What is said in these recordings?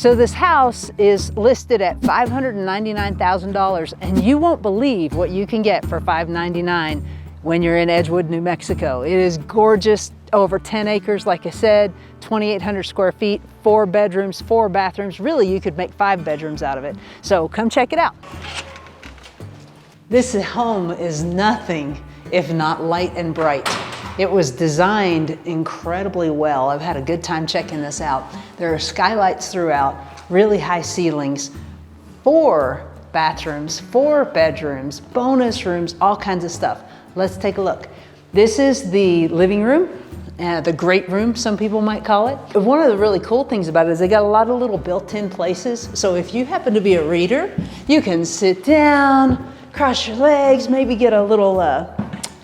So this house is listed at $599,000, and you won't believe what you can get for $599,000 when you're in Edgewood, New Mexico. It is gorgeous, over 10 acres, like I said, 2,800 square feet, 4 bedrooms, 4 bathrooms. Really, you could make 5 bedrooms out of it. So come check it out. This home is nothing if not light and bright. It was designed incredibly well. I've had a good time checking this out. There are skylights throughout, really high ceilings, 4 bathrooms, 4 bedrooms, bonus rooms, all kinds of stuff. Let's take a look. This is the living room, the great room, some people might call it. One of the really cool things about it is they got a lot of little built-in places. So if you happen to be a reader, you can sit down, cross your legs, maybe get a little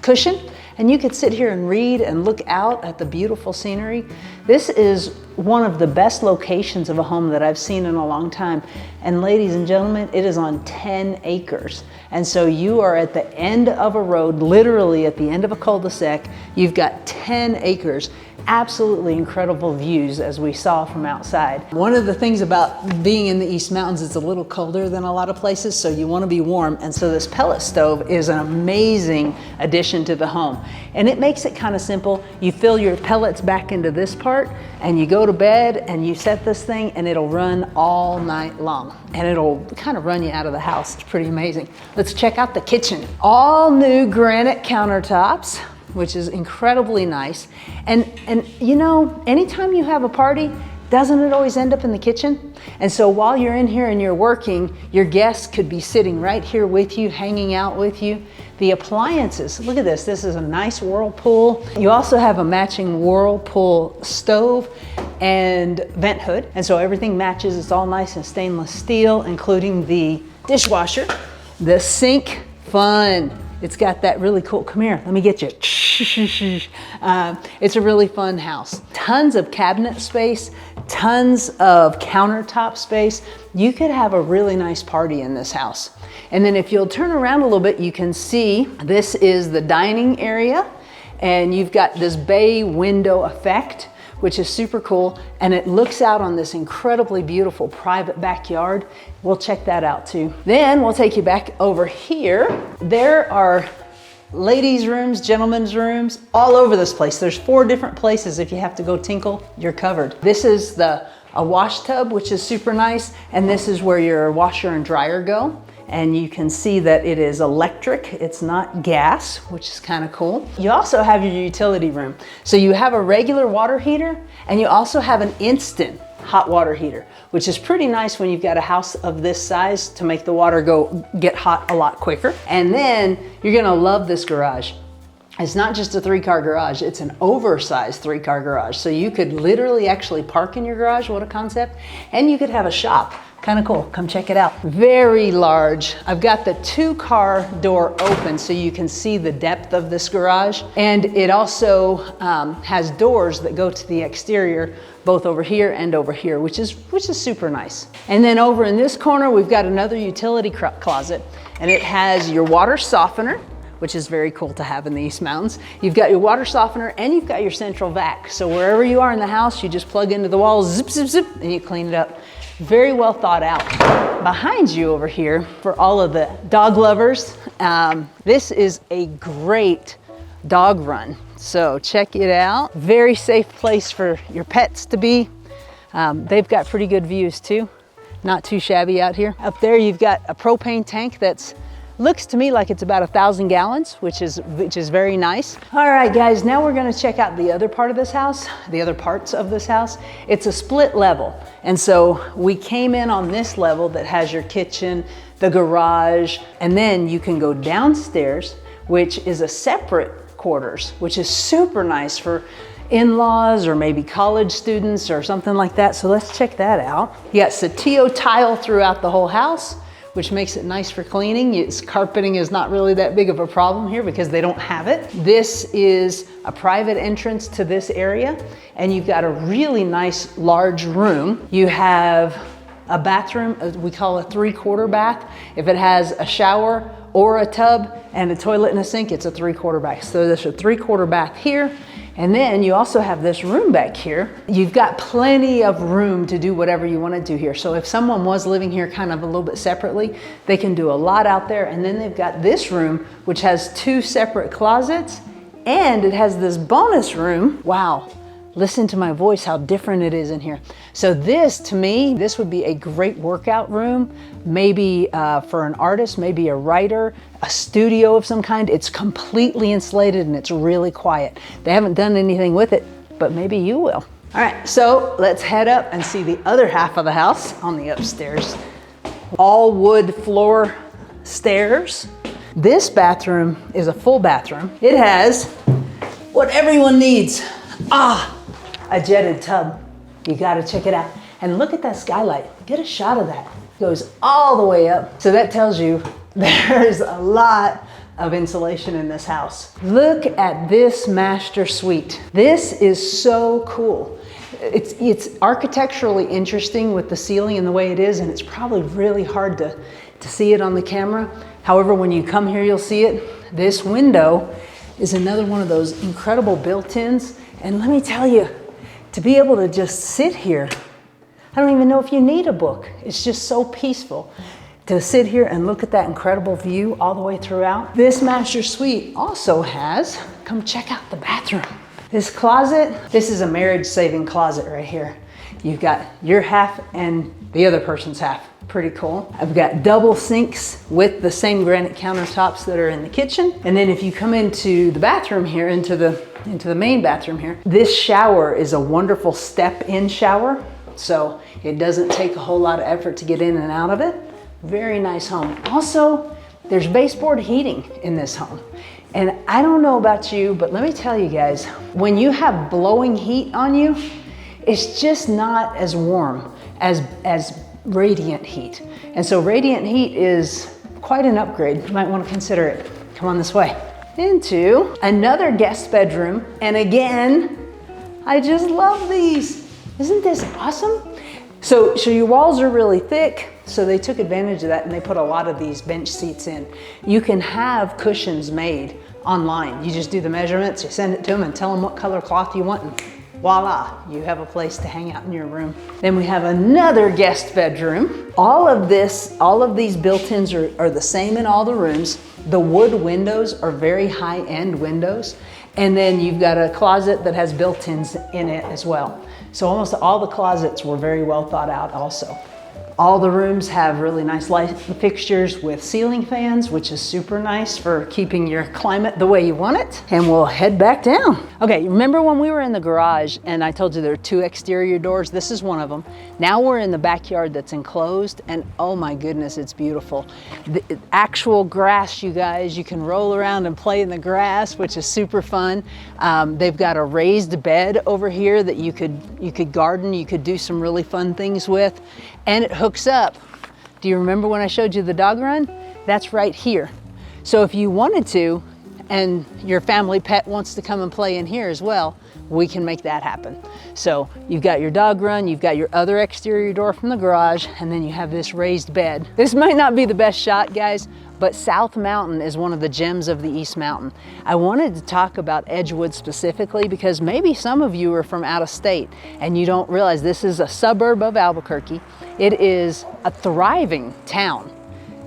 cushion, and you could sit here and read and look out at the beautiful scenery. This is one of the best locations of a home that I've seen in a long time. And ladies and gentlemen, it is on 10 acres. And so you are at the end of a road, literally at the end of a cul-de-sac. You've got 10 acres. Absolutely incredible views as we saw from outside. One of the things about being in the East Mountains, it's a little colder than a lot of places, so you want to be warm. And so this pellet stove is an amazing addition to the home. And it makes it kind of simple. You fill your pellets back into this part and you go to bed and you set this thing and it'll run all night long. And it'll kind of run you out of the house. It's pretty amazing. Let's check out the kitchen. All new granite countertops, which is incredibly nice. And you know, anytime you have a party, doesn't it always end up in the kitchen? And so while you're in here and you're working, your guests could be sitting right here with you, hanging out with you. The appliances, look at this. This is a nice Whirlpool. You also have a matching Whirlpool stove and vent hood. And so everything matches. It's all nice and stainless steel, including the dishwasher. The sink, fun. It's got that really cool, come here, let me get you. It's a really fun house. Tons of cabinet space, tons of countertop space. You could have a really nice party in this house. And then if you'll turn around a little bit, you can see this is the dining area, and you've got this bay window effect, which is super cool. And it looks out on this incredibly beautiful private backyard. We'll check that out too. Then we'll take you back over here. There are ladies' rooms, gentlemen's rooms, all over this place. There's 4 different places. If you have to go tinkle, you're covered. This is a wash tub, which is super nice. And this is where your washer and dryer go. And you can see that it is electric, it's not gas, which is kind of cool. You also have your utility room. So you have a regular water heater, and you also have an instant hot water heater, which is pretty nice when you've got a house of this size to make the water get hot a lot quicker. And then you're gonna love this garage. It's not just a 3-car garage, it's an oversized 3-car garage. So you could literally actually park in your garage, what a concept, and you could have a shop. Kind of cool, come check it out. Very large. I've got the 2-car door open so you can see the depth of this garage. And it also has doors that go to the exterior, both over here and over here, which is super nice. And then over in this corner, we've got another utility closet, and it has your water softener, which is very cool to have in the East Mountains. You've got your water softener and you've got your central vac. So wherever you are in the house, you just plug into the wall, zip, zip, zip, and you clean it up. Very well thought out. Behind you over here, for all of the dog lovers, this is a great dog run. So check it out. Very safe place for your pets to be. They've got pretty good views too. Not too shabby out here. Up there you've got a propane tank that's looks to me like it's about 1,000 gallons, which is very nice. All right, guys, now we're gonna check out the other part of this house, the other parts of this house. It's a split level. And so we came in on this level that has your kitchen, the garage, and then you can go downstairs, which is a separate quarters, which is super nice for in-laws or maybe college students or something like that. So let's check that out. You got Satillo tile throughout the whole house, which makes it nice for cleaning. Carpeting is not really that big of a problem here because they don't have it. This is a private entrance to this area, and you've got a really nice large room. You have a bathroom, we call a 3/4 bath. If it has a shower or a tub and a toilet and a sink, it's a 3/4 bath. So there's a 3/4 bath here, And then you also have this room back here. You've got plenty of room to do whatever you want to do here. So if someone was living here kind of a little bit separately, they can do a lot out there. And then they've got this room, which has 2 separate closets, and it has this bonus room. Wow. Listen to my voice, how different it is in here. So this, to me, this would be a great workout room, maybe for an artist, maybe a writer, a studio of some kind. It's completely insulated and it's really quiet. They haven't done anything with it, but maybe you will. All right, so let's head up and see the other half of the house on the upstairs. All wood floor stairs. This bathroom is a full bathroom. It has what everyone needs. A jetted tub. You gotta check it out. And look at that skylight. Get a shot of that. It goes all the way up. So that tells you there's a lot of insulation in this house. Look at this master suite. This is so cool. It's architecturally interesting with the ceiling and the way it is, and it's probably really hard to see it on the camera. However, when you come here, you'll see it. This window is another one of those incredible built-ins. And let me tell you, to be able to just sit here, I don't even know if you need a book. It's just so peaceful to sit here and look at that incredible view all the way throughout. This master suite also has, come check out the bathroom. This closet, this is a marriage-saving closet right here. You've got your half and the other person's half. Pretty cool. I've got double sinks with the same granite countertops that are in the kitchen. And then if you come into the bathroom here, into the main bathroom here, this shower is a wonderful step-in shower. So it doesn't take a whole lot of effort to get in and out of it. Very nice home. Also, there's baseboard heating in this home. And I don't know about you, but let me tell you guys, when you have blowing heat on you, it's just not as warm as radiant heat. And so radiant heat is quite an upgrade. You might want to consider it. Come on this way. Into another guest bedroom. And again, I just love these. Isn't this awesome? So your walls are really thick, so they took advantage of that and they put a lot of these bench seats in. You can have cushions made online. You just do the measurements, you send it to them and tell them what color cloth you want, and voila, you have a place to hang out in your room. Then we have another guest bedroom. All of these built-ins are the same in all the rooms. The wood windows are very high-end windows. And then you've got a closet that has built-ins in it as well. So almost all the closets were very well thought out also. All the rooms have really nice light fixtures with ceiling fans, which is super nice for keeping your climate the way you want it. And we'll head back down. Okay, remember when we were in the garage and I told you there are 2 exterior doors? This is one of them. Now we're in the backyard that's enclosed, and oh my goodness, it's beautiful. The actual grass, you guys, you can roll around and play in the grass, which is super fun. They've got a raised bed over here that you could garden, you could do some really fun things with. And it hooks up. Do you remember when I showed you the dog run? That's right here. So if you wanted to, and your family pet wants to come and play in here as well, we can make that happen. So you've got your dog run, you've got your other exterior door from the garage, and then you have this raised bed. This might not be the best shot, guys, but South Mountain is one of the gems of the East Mountain. I wanted to talk about Edgewood specifically because maybe some of you are from out of state and you don't realize this is a suburb of Albuquerque. It is a thriving town,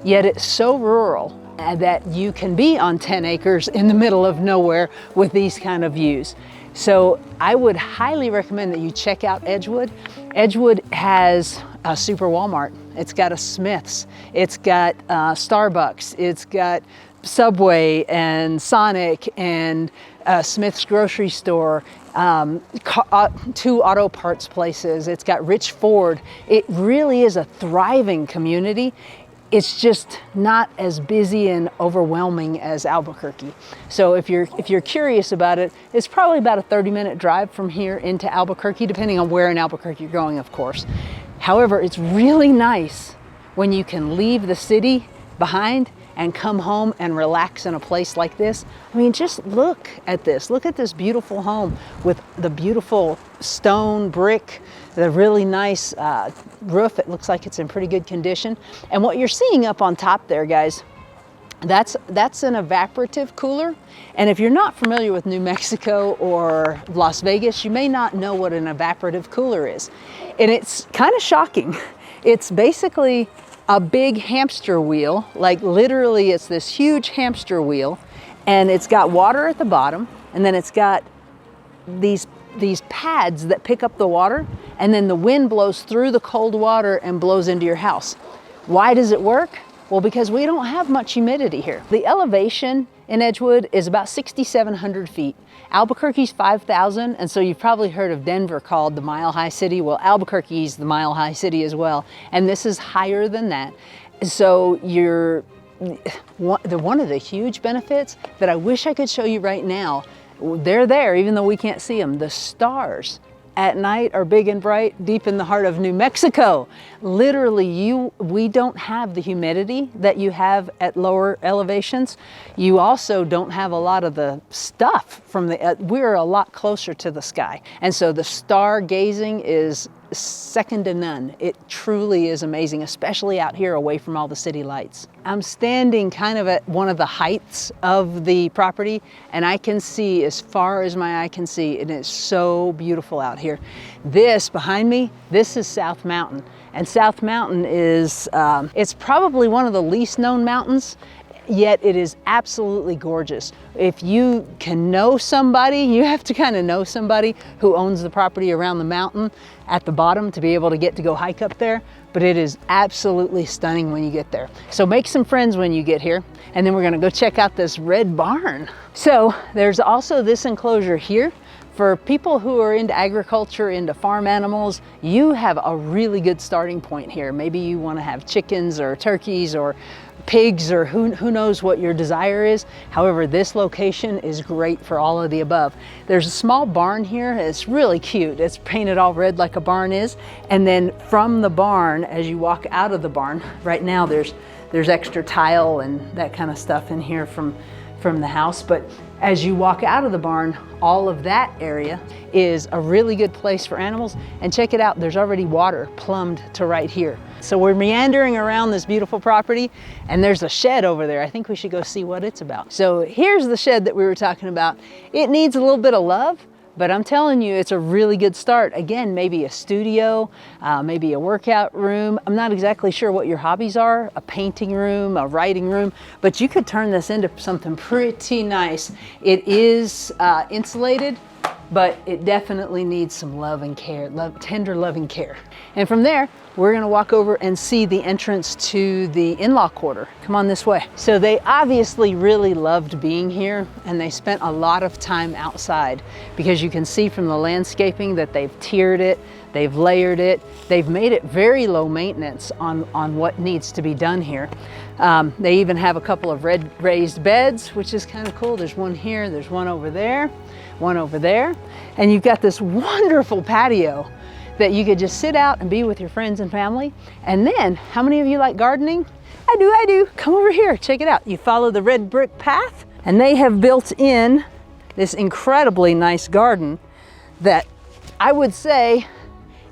yet it's so rural that you can be on 10 acres in the middle of nowhere with these kind of views. So I would highly recommend that you check out Edgewood. Edgewood has a super Walmart. It's got a Smith's. It's got Starbucks. It's got Subway and Sonic and Smith's grocery store, 2 auto parts places. It's got Rich Ford. It really is a thriving community. It's just not as busy and overwhelming as Albuquerque. So if you're curious about it, it's probably about a 30-minute drive from here into Albuquerque, depending on where in Albuquerque you're going, of course. However, it's really nice when you can leave the city behind and come home and relax in a place like this. I mean, just look at this. Look at this beautiful home with the beautiful stone brick, the really nice roof. It looks like it's in pretty good condition. And what you're seeing up on top there, guys, That's an evaporative cooler. And if you're not familiar with New Mexico or Las Vegas, you may not know what an evaporative cooler is. And it's kind of shocking. It's basically a big hamster wheel, like literally it's this huge hamster wheel, and it's got water at the bottom, and then it's got these pads that pick up the water, and then the wind blows through the cold water and blows into your house. Why does it work? Well, because we don't have much humidity here. The elevation in Edgewood is about 6,700 feet. Albuquerque's 5,000, and so you've probably heard of Denver called the Mile High City. Well, Albuquerque's the Mile High City as well, and this is higher than that. So one of the huge benefits that I wish I could show you right now, they're there even though we can't see them. The stars at night are big and bright deep in the heart of New Mexico. Literally, we don't have the humidity that you have at lower elevations. You also don't have a lot of the stuff from we're a lot closer to the sky. And so the star gazing is second to none. It truly is amazing, especially out here away from all the city lights. I'm standing kind of at one of the heights of the property, and I can see as far as my eye can see. It is so beautiful out here. This behind me, this is South Mountain. And South Mountain is, it's probably one of the least known mountains, yet it is absolutely gorgeous. If you can know somebody, you have to kind of know somebody who owns the property around the mountain at the bottom to be able to get to go hike up there. But it is absolutely stunning when you get there. So make some friends when you get here, and then we're gonna go check out this red barn. So there's also this enclosure here. For people who are into agriculture, into farm animals, you have a really good starting point here. Maybe you want to have chickens or turkeys or pigs, or who knows what your desire is. However, this location is great for all of the above. There's a small barn here. It's really cute. It's painted all red like a barn is. And then from the barn, as you walk out of the barn, right now there's extra tile and that kind of stuff in here from the house. But as you walk out of the barn, all of that area is a really good place for animals. And check it out, there's already water plumbed to right here. So we're meandering around this beautiful property, and there's a shed over there. I think we should go see what it's about. So here's the shed that we were talking about. It needs a little bit of love, but I'm telling you, it's a really good start. Again, maybe a studio, maybe a workout room. I'm not exactly sure what your hobbies are, a painting room, a writing room, but you could turn this into something pretty nice. It is insulated, but it definitely needs some love and care, tender loving care. And from there, we're gonna walk over and see the entrance to the in-law quarter. Come on this way. So they obviously really loved being here, and they spent a lot of time outside, because you can see from the landscaping that they've tiered it, they've layered it, they've made it very low maintenance on what needs to be done here. They even have a couple of red raised beds, which is kind of cool. There's one here, there's one over there, and you've got this wonderful patio that you could just sit out and be with your friends and family. And then, how many of you like gardening? I do. Come over here, check it out. You follow the red brick path, and they have built in this incredibly nice garden that I would say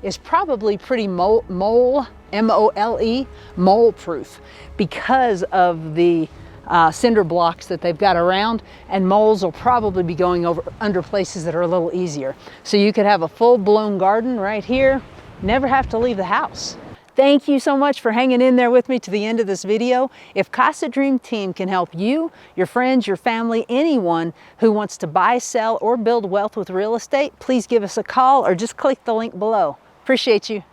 is probably pretty mole, M-O-L-E, mole-proof, because of the cinder blocks that they've got around, and moles will probably be going under places that are a little easier. So you could have a full-blown garden right here, never have to leave the house. Thank you so much for hanging in there with me to the end of this video. If Casa Dream Team can help you, your friends, your family, anyone who wants to buy, sell, or build wealth with real estate, please give us a call or just click the link below. Appreciate you.